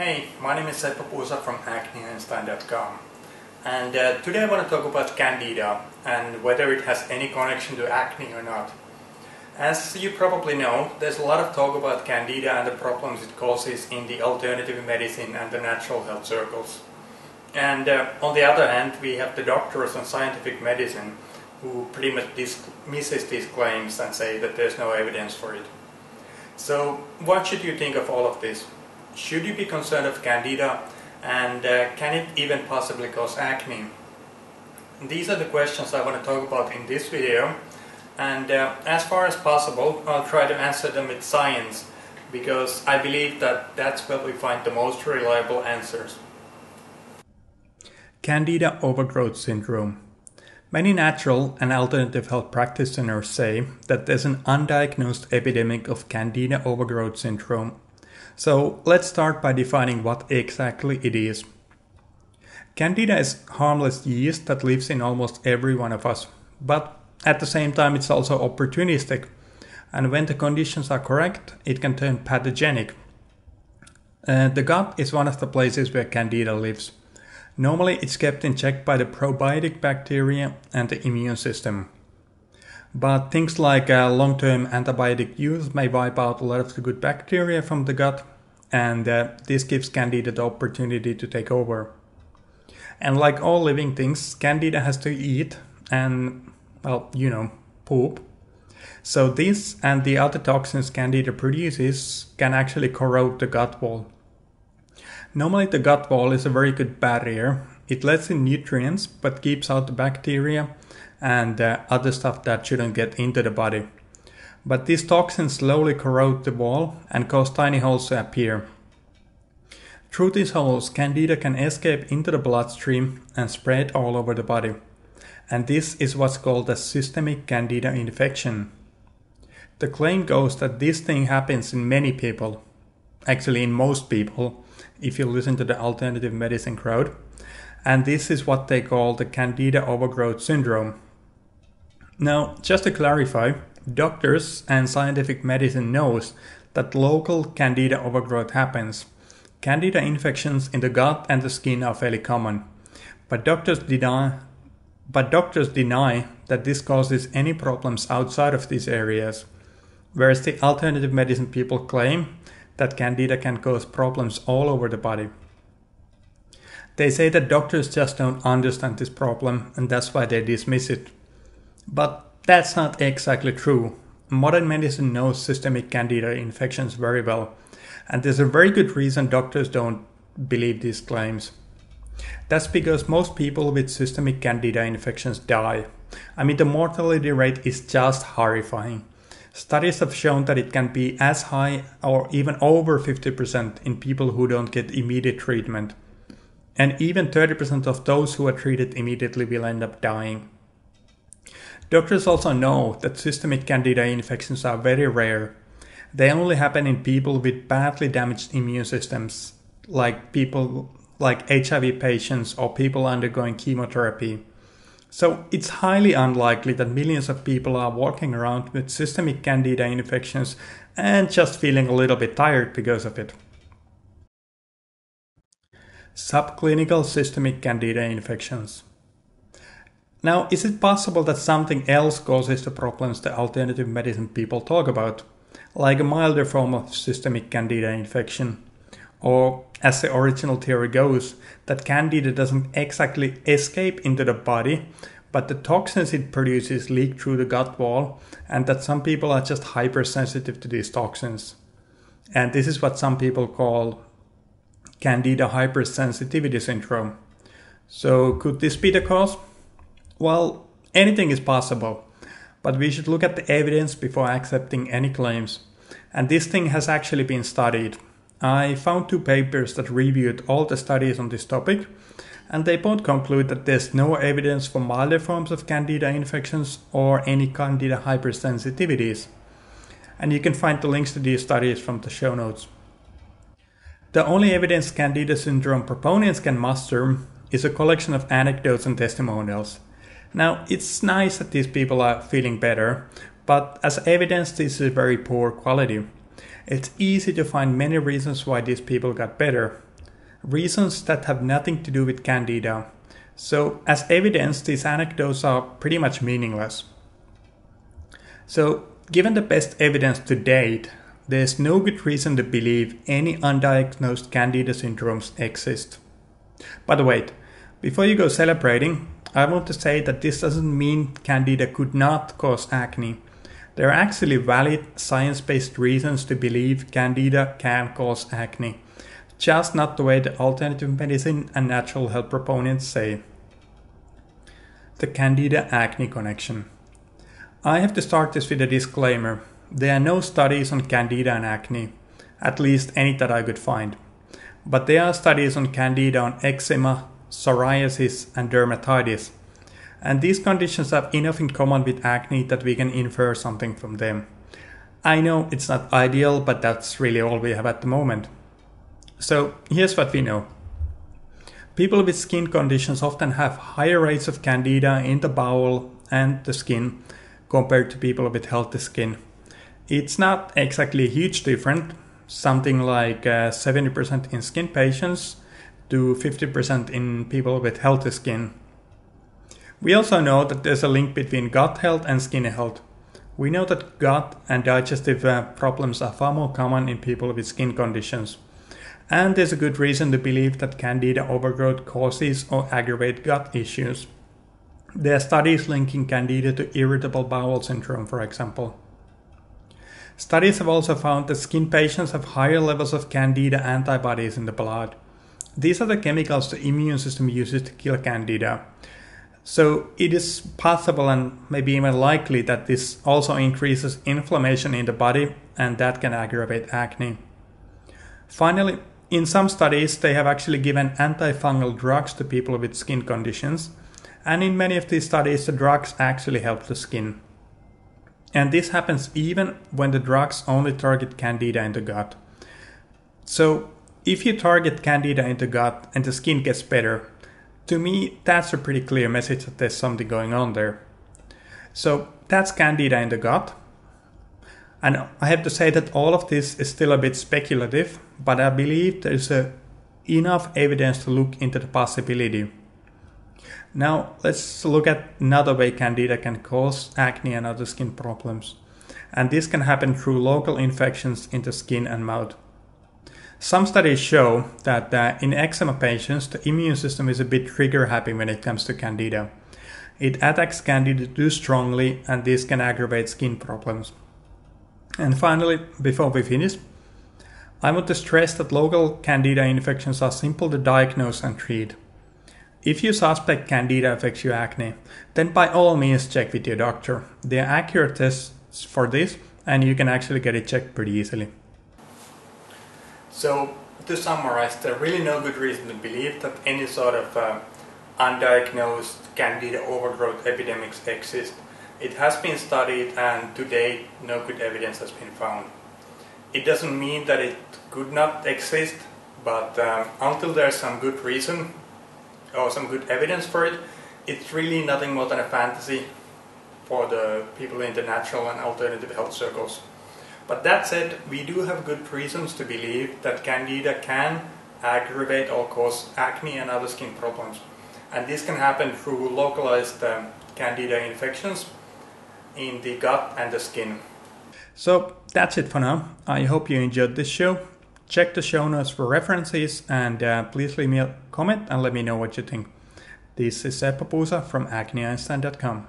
Hey, my name is Seppo from acneeinstein.com, and today I want to talk about Candida and whether it has any connection to acne or not. As you probably know, there's a lot of talk about Candida and the problems it causes in the alternative medicine and the natural health circles. And on the other hand, we have the doctors on scientific medicine who pretty much dismisses these claims and say that there's no evidence for it. So what should you think of all of this? Should you be concerned of Candida, and can it even possibly cause acne? These are the questions I want to talk about in this video, and as far as possible I'll try to answer them with science, because I believe that that's where we find the most reliable answers. Candida overgrowth syndrome. Many natural and alternative health practitioners say that there's an undiagnosed epidemic of Candida overgrowth syndrome. So let's start by defining what exactly it is. Candida is harmless yeast that lives in almost every one of us, but at the same time it's also opportunistic, and when the conditions are correct, it can turn pathogenic. The gut is one of the places where Candida lives. Normally it's kept in check by the probiotic bacteria and the immune system. But things like long-term antibiotic use may wipe out a lot of the good bacteria from the gut, and this gives Candida the opportunity to take over. And like all living things, Candida has to eat and, poop. So this and the other toxins Candida produces can actually corrode the gut wall. Normally the gut wall is a very good barrier. It lets in nutrients but keeps out the bacteria and other stuff that shouldn't get into the body. But these toxins slowly corrode the wall and cause tiny holes to appear. Through these holes, Candida can escape into the bloodstream and spread all over the body. And this is what's called a systemic Candida infection. The claim goes that this thing happens in many people, actually in most people, if you listen to the alternative medicine crowd. And this is what they call the Candida overgrowth syndrome. Now, just to clarify, doctors and scientific medicine knows that local Candida overgrowth happens. Candida infections in the gut and the skin are fairly common, but doctors deny that this causes any problems outside of these areas, whereas the alternative medicine people claim that Candida can cause problems all over the body. They say that doctors just don't understand this problem and that's why they dismiss it. But that's not exactly true. Modern medicine knows systemic Candida infections very well, and there's a very good reason doctors don't believe these claims. That's because most people with systemic Candida infections die. The mortality rate is just horrifying. Studies have shown that it can be as high or even over 50% in people who don't get immediate treatment. And even 30% of those who are treated immediately will end up dying. Doctors also know that systemic Candida infections are very rare. They only happen in people with badly damaged immune systems, like HIV patients or people undergoing chemotherapy. So it's highly unlikely that millions of people are walking around with systemic Candida infections and just feeling a little bit tired because of it. Subclinical systemic Candida infections. Now, is it possible that something else causes the problems the alternative medicine people talk about, like a milder form of systemic Candida infection? Or, as the original theory goes, that Candida doesn't exactly escape into the body, but the toxins it produces leak through the gut wall, and that some people are just hypersensitive to these toxins. And this is what some people call Candida hypersensitivity syndrome. So could this be the cause? Well, anything is possible, but we should look at the evidence before accepting any claims. And this thing has actually been studied. I found 2 papers that reviewed all the studies on this topic, and they both conclude that there's no evidence for milder forms of Candida infections or any Candida hypersensitivities. And you can find the links to these studies from the show notes. The only evidence Candida syndrome proponents can muster is a collection of anecdotes and testimonials. Now, it's nice that these people are feeling better, but as evidence, this is very poor quality. It's easy to find many reasons why these people got better, reasons that have nothing to do with Candida. So as evidence, these anecdotes are pretty much meaningless. So given the best evidence to date, there's no good reason to believe any undiagnosed Candida syndromes exist. But wait, before you go celebrating, I want to say that this doesn't mean Candida could not cause acne. There are actually valid science-based reasons to believe Candida can cause acne, just not the way the alternative medicine and natural health proponents say. The Candida acne connection. I have to start this with a disclaimer. There are no studies on Candida and acne, at least any that I could find. But there are studies on Candida on eczema, psoriasis, and dermatitis. And these conditions have enough in common with acne that we can infer something from them. I know it's not ideal, but that's really all we have at the moment. So here's what we know. People with skin conditions often have higher rates of Candida in the bowel and the skin compared to people with healthy skin. It's not exactly a huge difference, something like 70% in skin patients to 50% in people with healthy skin. We also know that there's a link between gut health and skin health. We know that gut and digestive problems are far more common in people with skin conditions. And there's a good reason to believe that Candida overgrowth causes or aggravates gut issues. There are studies linking Candida to irritable bowel syndrome, for example. Studies have also found that skin patients have higher levels of Candida antibodies in the blood. These are the chemicals the immune system uses to kill Candida. So it is possible and maybe even likely that this also increases inflammation in the body, and that can aggravate acne. Finally, in some studies they have actually given antifungal drugs to people with skin conditions, and in many of these studies the drugs actually help the skin. And this happens even when the drugs only target Candida in the gut. So if you target Candida in the gut and the skin gets better, to me, that's a pretty clear message that there's something going on there. So that's Candida in the gut. And I have to say that all of this is still a bit speculative, but I believe there's enough evidence to look into the possibility. Now let's look at another way Candida can cause acne and other skin problems. And this can happen through local infections in the skin and mouth. Some studies show that in eczema patients, the immune system is a bit trigger happy when it comes to Candida. It attacks Candida too strongly, and this can aggravate skin problems. And finally, before we finish, I want to stress that local Candida infections are simple to diagnose and treat. If you suspect Candida affects your acne, then by all means check with your doctor. There are accurate tests for this, and you can actually get it checked pretty easily. So, to summarize, there are really no good reason to believe that any sort of undiagnosed Candida overgrowth epidemics exist. It has been studied, and to date no good evidence has been found. It doesn't mean that it could not exist, but until there's some good reason or some good evidence for it, it's really nothing more than a fantasy for the people in the natural and alternative health circles. But that said, we do have good reasons to believe that Candida can aggravate or cause acne and other skin problems. And this can happen through localized Candida infections in the gut and the skin. So that's it for now. I hope you enjoyed this show. Check the show notes for references, and please leave me a comment and let me know what you think. This is Seppo Puusa from acneeinstein.com.